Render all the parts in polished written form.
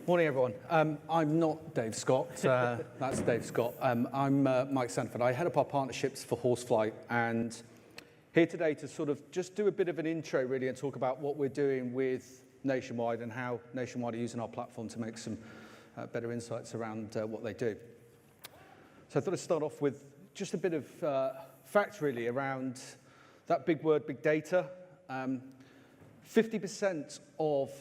Morning, everyone. I'm not Dave Scott. That's Dave Scott. I'm Mike Sandiford. I head up our partnerships for Horsefly, and here today to sort of just do a bit of an intro, really, and talk about what we're doing with Nationwide and how Nationwide are using our platform to make some better insights around what they do. So I thought I'd start off with just a bit of facts, really, around that big word, big data. 50% of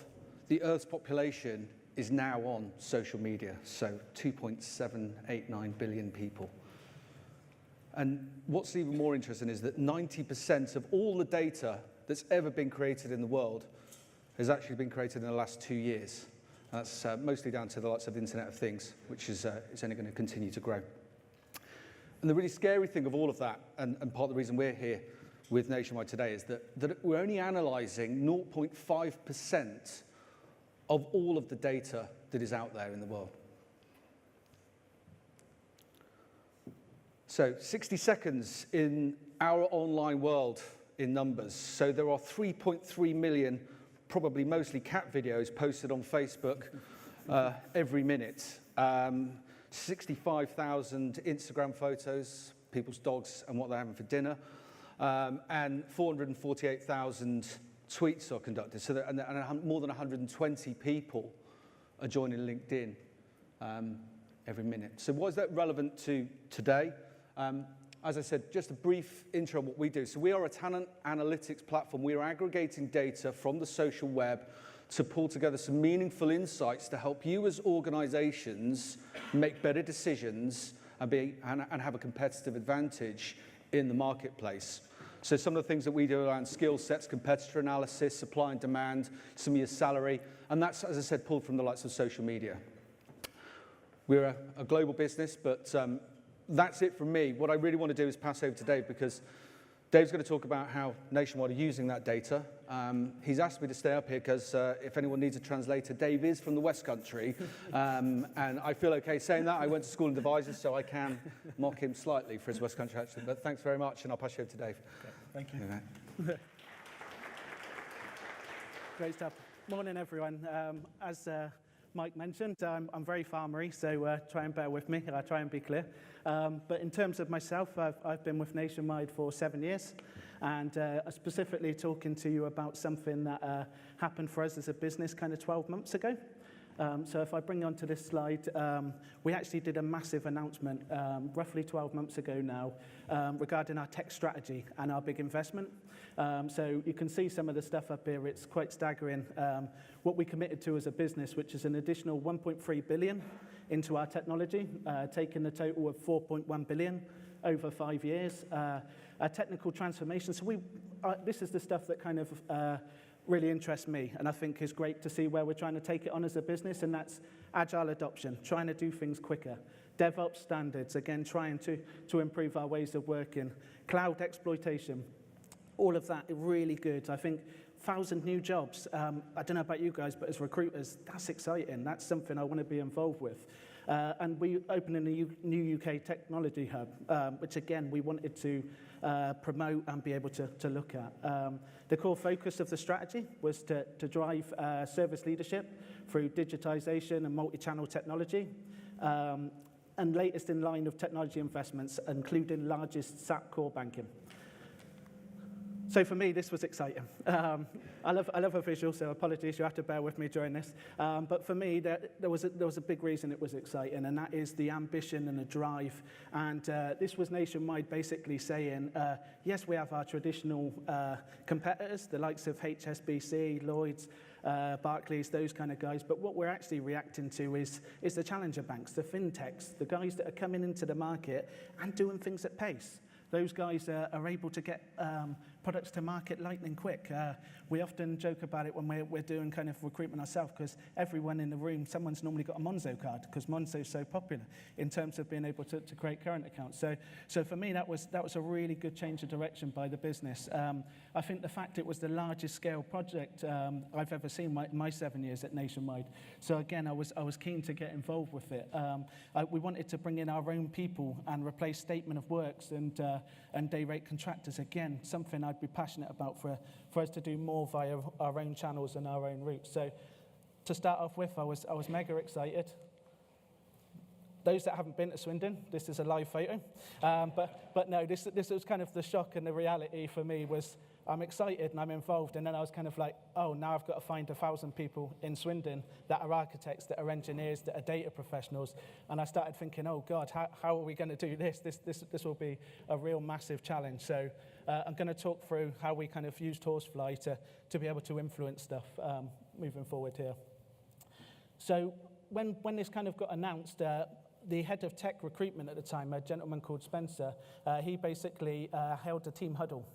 the Earth's population is now on social media, so 2.789 billion people. And what's even more interesting is that 90% of all the data that's ever been created in the world has actually been created in the last 2 years. And that's mostly down to the likes of the Internet of Things, which is only going to continue to grow. And the really scary thing of all of that, and part of the reason we're here with Nationwide today, is that we're only analysing 0.5% of all of the data that is out there in the world. So 60 seconds in our online world in numbers. So there are 3.3 million, probably mostly cat videos posted on Facebook every minute. 65,000 Instagram photos, people's dogs and what they're having for dinner. And 448,000 tweets are conducted, so and more than 120 people are joining LinkedIn every minute. So why is that relevant to today? As I said, just a brief intro on what we do. So we are a talent analytics platform. We are aggregating data from the social web to pull together some meaningful insights to help you as organizations make better decisions and have a competitive advantage in the marketplace. So some of the things that we do around skill sets, competitor analysis, supply and demand, some of your salary, and that's, as I said, pulled from the likes of social media. We're a global business, but that's it from me. What I really want to do is pass over to Dave, because Dave's going to talk about how Nationwide are using that data. He's asked me to stay up here because if anyone needs a translator, Dave is from the West Country. And I feel okay saying that. I went to school in Devizes, so I can mock him slightly for his West Country accent. But thanks very much, and I'll pass you over to Dave. Okay, thank you. Great stuff. Morning, everyone. As Mike mentioned, I'm very farmery, so try and bear with me. I'll try and be clear. But in terms of myself, I've been with Nationwide for 7 years, and specifically talking to you about something that happened for us as a business kind of 12 months ago. So if I bring you onto this slide, we actually did a massive announcement roughly 12 months ago now regarding our tech strategy and our big investment. So you can see some of the stuff up here. It's quite staggering what we committed to as a business, which is an additional 1.3 billion into our technology, taking a total of 4.1 billion over 5 years. A technical transformation. So this is the stuff that kind of really interests me, and I think is great to see where we're trying to take it on as a business, and that's agile adoption, trying to do things quicker. DevOps standards, again, trying to improve our ways of working. Cloud exploitation, all of that really good. I think 1,000 new jobs. I don't know about you guys, but as recruiters, that's exciting. That's something I want to be involved with. And we opened a new UK technology hub, which again, we wanted to promote and be able to look at. The core focus of the strategy was to drive service leadership through digitization and multi-channel technology. And latest in line of technology investments, including largest SAP core banking. So for me, this was exciting. I love a visual, so apologies, you have to bear with me during this. But for me, there was a big reason it was exciting, and that is the ambition and the drive. And this was Nationwide basically saying, yes, we have our traditional competitors, the likes of HSBC, Lloyds, Barclays, those kind of guys. But what we're actually reacting to is the challenger banks, the fintechs, the guys that are coming into the market and doing things at pace. Those guys are able to get products to market lightning quick. We often joke about it when we're doing kind of recruitment ourselves, because everyone in the room, someone's normally got a Monzo card, because Monzo's so popular in terms of being able to create current accounts. So for me, that was a really good change of direction by the business. I think the fact it was the largest scale project I've ever seen in my 7 years at Nationwide. So again, I was keen to get involved with it. We wanted to bring in our own people and replace statement of works and day rate contractors. Again, something I'd be passionate about for us to do more via our own channels and our own routes. So to start off with, I was mega excited. Those that haven't been to Swindon, this is a live photo. But no, this was kind of the shock, and the reality for me was I'm excited and I'm involved, and then I was kind of like, oh, now I've got to find 1,000 people in Swindon that are architects, that are engineers, that are data professionals. And I started thinking, oh God, how are we going to do this? This will be a real massive challenge. So I'm going to talk through how we kind of used Horsefly to be able to influence stuff moving forward here. So when this kind of got announced, the head of tech recruitment at the time, a gentleman called Spencer, he basically held a team huddle.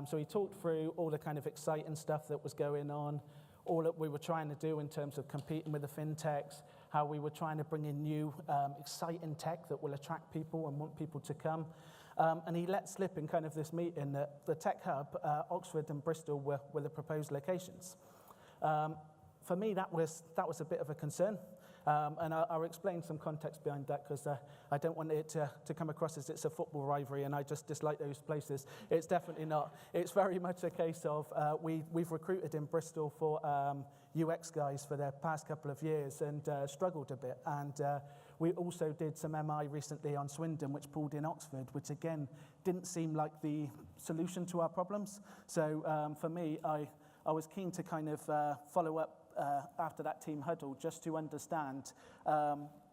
So he talked through all the kind of exciting stuff that was going on, all that we were trying to do in terms of competing with the fintechs, how we were trying to bring in new exciting tech that will attract people and want people to come. And he let slip in kind of this meeting that the tech hub, Oxford and Bristol were the proposed locations. For me, that was a bit of a concern. And I'll explain some context behind that, because I don't want it to come across as it's a football rivalry and I just dislike those places. It's definitely not. It's very much a case of we've recruited in Bristol for UX guys for the past couple of years and struggled a bit. And we also did some MI recently on Swindon, which pulled in Oxford, which again didn't seem like the solution to our problems. So for me, I was keen to kind of follow up after that team huddle, just to understand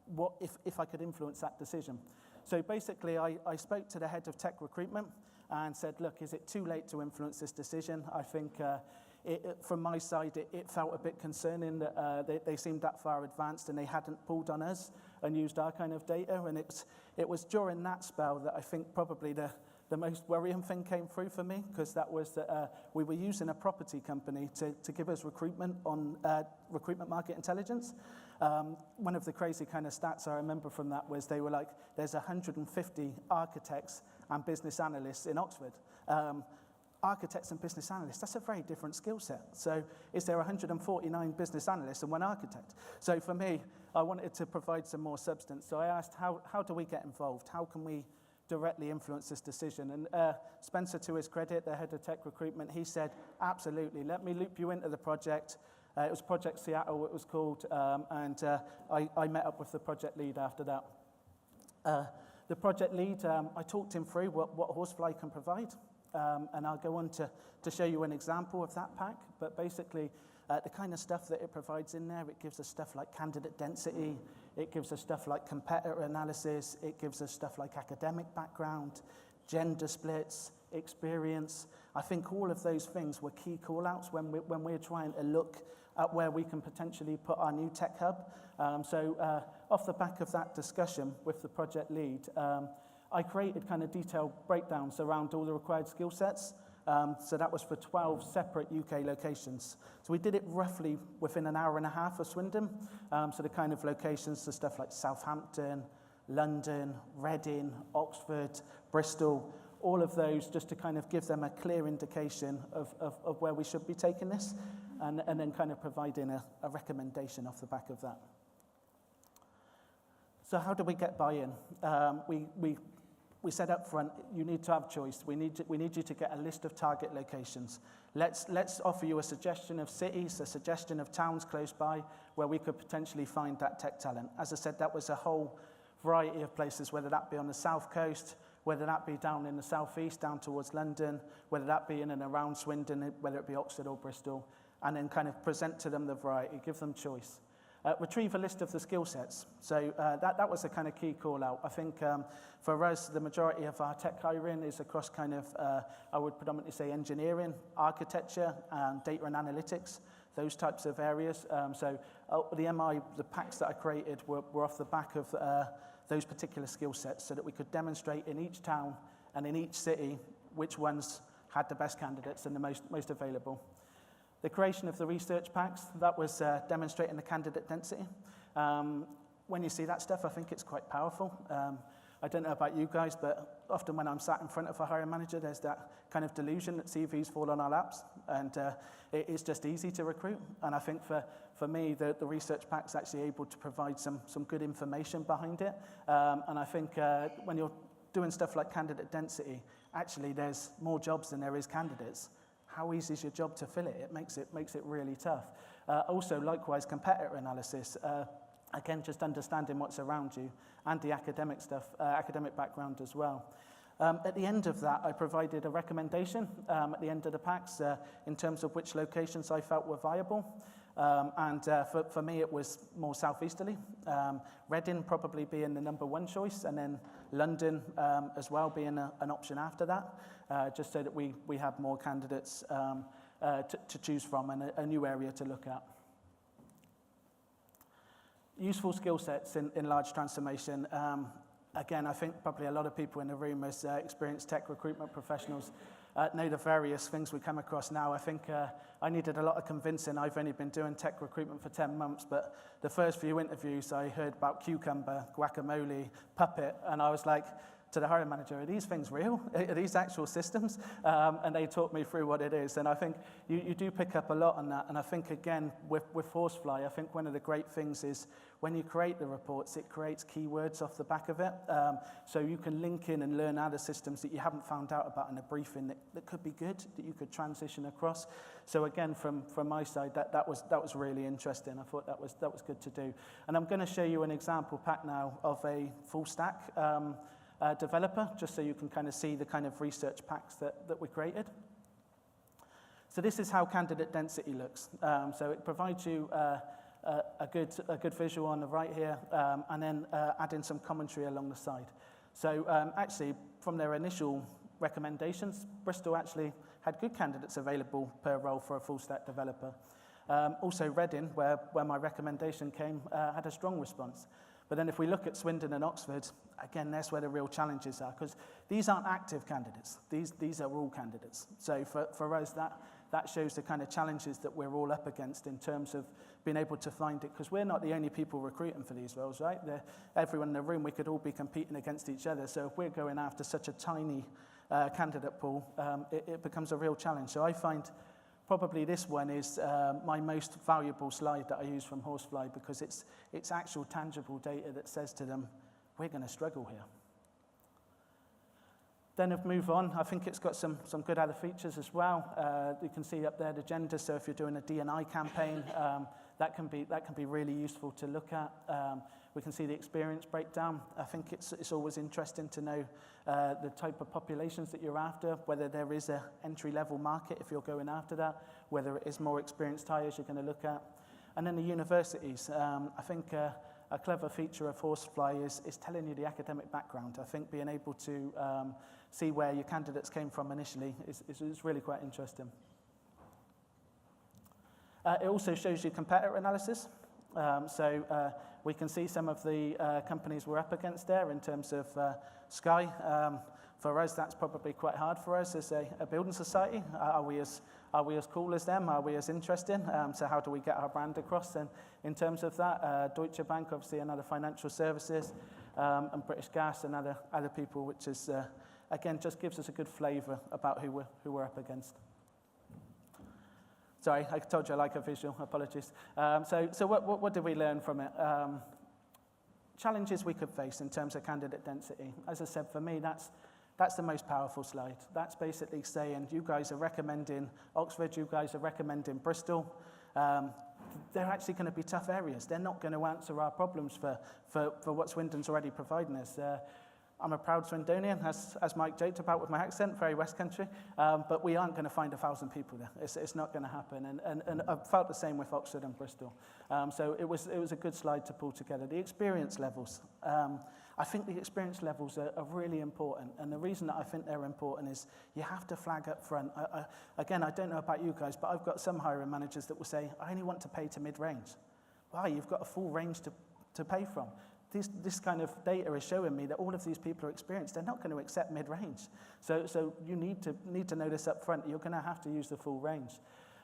what if I could influence that decision. So basically, I spoke to the head of tech recruitment and said, look, is it too late to influence this decision? I think from my side, it felt a bit concerning that they seemed that far advanced and they hadn't pulled on us and used our kind of data. And it was during that spell that I think probably the most worrying thing came through for me, because that was that we were using a property company to give us recruitment market intelligence. One of the crazy kind of stats I remember from that was they were like, there's 150 architects and business analysts in Oxford. Architects and business analysts, that's a very different skill set. So is there 149 business analysts and one architect? So for me, I wanted to provide some more substance. So I asked, how do we get involved? How can we directly influence this decision? And Spencer, to his credit, the head of tech recruitment, he said, absolutely, let me loop you into the project. It was Project Seattle, it was called, and I met up with the project lead after that. The project lead, I talked him through what Horsefly can provide, and I'll go on to show you an example of that pack, but basically, the kind of stuff that it provides in there, it gives us stuff like candidate density, it gives us stuff like competitor analysis, it gives us stuff like academic background, gender splits, experience. I think all of those things were key call-outs when we're trying to look at where we can potentially put our new tech hub. So off the back of that discussion with the project lead, I created kind of detailed breakdowns around all the required skill sets. So that was for 12 separate UK locations. So we did it roughly within an hour and a half of Swindon. So the kind of locations, so stuff like Southampton, London, Reading, Oxford, Bristol, all of those, just to kind of give them a clear indication of where we should be taking this, and then kind of providing a recommendation off the back of that. So how do we get buy-in? We said up front, you need to have choice. We need you to get a list of target locations. Let's offer you a suggestion of cities, a suggestion of towns close by where we could potentially find that tech talent. As I said, that was a whole variety of places, whether that be on the south coast, whether that be down in the southeast, down towards London, whether that be in and around Swindon, whether it be Oxford or Bristol, and then kind of present to them the variety, give them choice. Retrieve a list of the skill sets. So that was a kind of key call out. I think for us, the majority of our tech hiring is across kind of, I would predominantly say engineering, architecture, data and analytics, those types of areas. So the packs that I created were off the back of those particular skill sets, so that we could demonstrate in each town and in each city which ones had the best candidates and the most available. The creation of the research packs, that was demonstrating the candidate density. When you see that stuff, I think it's quite powerful. I don't know about you guys, but often when I'm sat in front of a hiring manager, there's that kind of delusion that CVs fall on our laps, and it's just easy to recruit. And I think for me, the research pack's actually able to provide some good information behind it. And I think when you're doing stuff like candidate density, actually there's more jobs than there is candidates. how easy is your job to fill it? It makes it really tough. Also, likewise, competitor analysis. Again, just understanding what's around you and the academic stuff, academic background as well. At the end of that, I provided a recommendation at the end of the packs in terms of which locations I felt were viable. For me, it was more southeasterly. Reading probably being the number one choice, and then London as well being an option after that, just so that we have more candidates to choose from and a new area to look at. Useful skill sets in large transformation. Again, I think probably a lot of people in the room as experienced tech recruitment professionals know the various things we come across now. I think I needed a lot of convincing. I've only been doing tech recruitment for 10 months, but the first few interviews I heard about cucumber, guacamole, puppet, and I was like, to the hiring manager, are these things real? Are these actual systems? And they taught me through what it is. And I think you do pick up a lot on that. And I think, again, with Horsefly, I think one of the great things is when you create the reports, it creates keywords off the back of it. So you can link in and learn other systems that you haven't found out about in a briefing that could be good, that you could transition across. So again, from my side, that was really interesting. I thought that was good to do. And I'm going to show you an example pack now of a full stack developer, just so you can kind of see the kind of research packs that we created. So this is how candidate density looks. So it provides you a good visual on the right here, and then adding some commentary along the side. So actually, from their initial recommendations, Bristol actually had good candidates available per role for a full stack developer. Also Reading, where my recommendation came, had a strong response. But then if we look at Swindon and Oxford, again, that's where the real challenges are, because these aren't active candidates. These are all candidates. So for us, that shows the kind of challenges that we're all up against in terms of being able to find it, because we're not the only people recruiting for these roles, right? Everyone in the room, we could all be competing against each other. So if we're going after such a tiny candidate pool, it becomes a real challenge. So I find probably this one is my most valuable slide that I use from Horsefly, because it's actual tangible data that says to them, we're going to struggle here. Then if move on, I think it's got some good other features as well. You can see up there the gender, so if you're doing a D&I campaign, that can be really useful to look at. We can see the experience breakdown. I think it's always interesting to know the type of populations that you're after, whether there is an entry-level market if you're going after that, whether it is more experienced hires you're going to look at. And then the universities. I think a clever feature of Horsefly is telling you the academic background. I think being able to see where your candidates came from initially is really quite interesting. It also shows you competitor analysis. So we can see some of the companies we're up against there in terms of Sky. For us, that's probably quite hard for us as a building society. Are we as cool as them? Are we as interesting? So how do we get our brand across? And in terms of that, Deutsche Bank, obviously another financial services, and British Gas and other people, which is, again, just gives us a good flavour about who we're up against. Sorry, I told you I like a visual, apologies. So what did we learn from it? Challenges we could face in terms of candidate density. As I said, for me, that's the most powerful slide. That's basically saying you guys are recommending Oxford, you guys are recommending Bristol. They're actually going to be tough areas. They're not going to answer our problems for what Swindon's already providing us. I'm a proud Swindonian, as Mike joked about with my accent, very West Country, but we aren't going to find 1,000 people there. It's not going to happen, and I felt the same with Oxford and Bristol. So it was a good slide to pull together. The experience levels. I think the experience levels are really important, and the reason that I think they're important is you have to flag up front. Again, I don't know about you guys, but I've got some hiring managers that will say, I only want to pay to mid-range. Wow, you've got a full range to pay from. This kind of data is showing me that all of these people are experienced. They're not going to accept mid-range. So you need to know this up front. You're going to have to use the full range.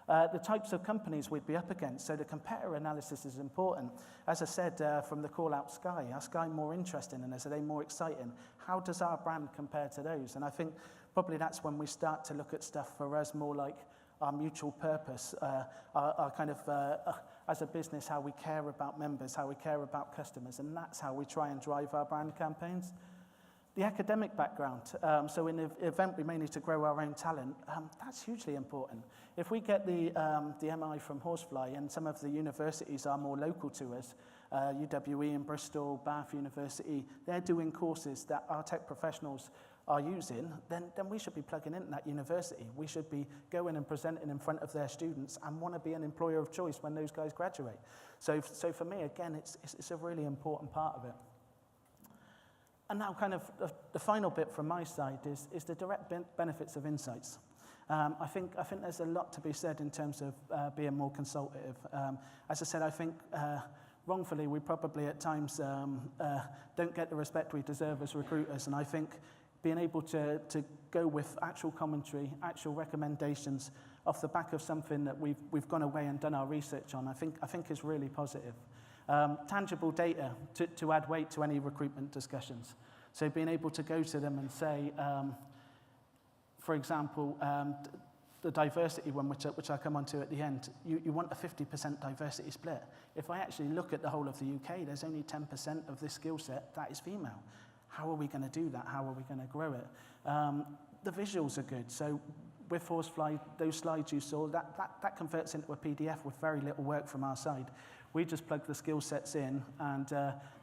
The types of companies we'd be up against. So the competitor analysis is important. As I said, from the call out Sky, are Sky more interesting in us? Are they more exciting? How does our brand compare to those? And I think probably that's when we start to look at stuff for us more like our mutual purpose, our kind of, as a business, how we care about members, how we care about customers, and that's how we try and drive our brand campaigns. The academic background, so in the event we may need to grow our own talent, that's hugely important. If we get the MI from Horsefly and some of the universities are more local to us, UWE in Bristol, Bath University, they're doing courses that our tech professionals are using, then we should be plugging into that university. We should be going and presenting in front of their students and want to be an employer of choice when those guys graduate. So for me, again, it's a really important part of it. And now kind of the final bit from my side is the direct benefits of insights. I think there's a lot to be said in terms of being more consultative. As I said, I think wrongfully we probably at times don't get the respect we deserve as recruiters, and I think being able to go with actual commentary, actual recommendations off the back of something that we've gone away and done our research on, I think is really positive. Tangible data to add weight to any recruitment discussions. So being able to go to them and say, for example, the diversity one, which I'll come on to at the end, you want a 50% diversity split. If I actually look at the whole of the UK, there's only 10% of this skill set that is female. How are we going to do that? How are we going to grow it? The visuals are good. So with Horsefly, those slides you saw, that converts into a PDF with very little work from our side. We just plug the skill sets in, and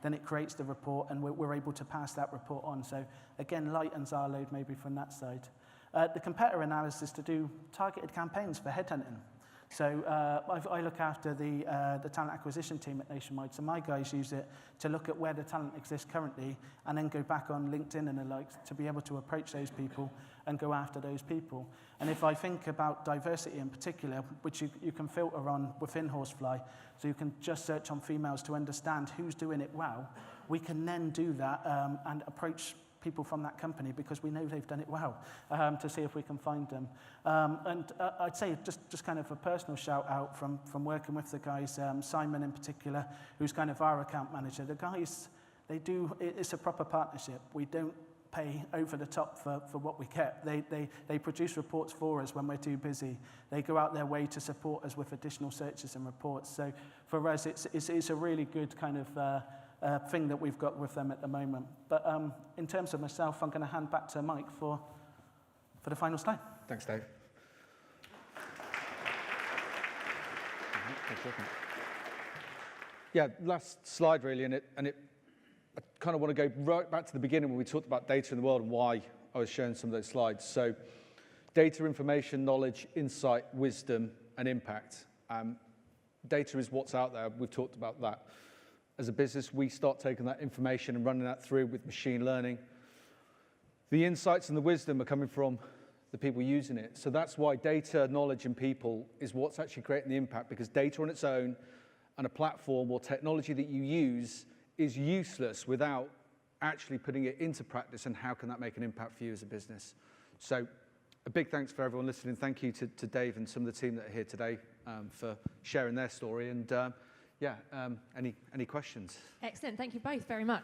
then it creates the report, and we're able to pass that report on. So again, lightens our load maybe from that side. The competitor analysis to do targeted campaigns for headhunting. So I look after the talent acquisition team at Nationwide. So my guys use it to look at where the talent exists currently and then go back on LinkedIn and the likes to be able to approach those people and go after those people. And if I think about diversity in particular, which you can filter on within Horsefly, so you can just search on females to understand who's doing it well, we can then do that and approach people from that company because we know they've done it well to see if we can find them. And I'd say just kind of a personal shout out from working with the guys, Simon in particular, who's kind of our account manager. The guys, it's a proper partnership. We don't pay over the top for what we get. They produce reports for us when we're too busy. They go out their way to support us with additional searches and reports. So for us, it's a really good kind of thing that we've got with them at the moment. But in terms of myself, I'm going to hand back to Mike for the final slide. Thanks, Dave. Yeah, last slide really, and I kind of want to go right back to the beginning when we talked about data in the world and why I was showing some of those slides. So data, information, knowledge, insight, wisdom, and impact. Data is what's out there. We've talked about that. As a business, we start taking that information and running that through with machine learning. The insights and the wisdom are coming from the people using it. So that's why data, knowledge, and people is what's actually creating the impact, because data on its own and a platform or technology that you use is useless without actually putting it into practice, and how can that make an impact for you as a business. So a big thanks for everyone listening. Thank you to Dave and some of the team that are here today for sharing their story. And any questions? Excellent. Thank you both very much.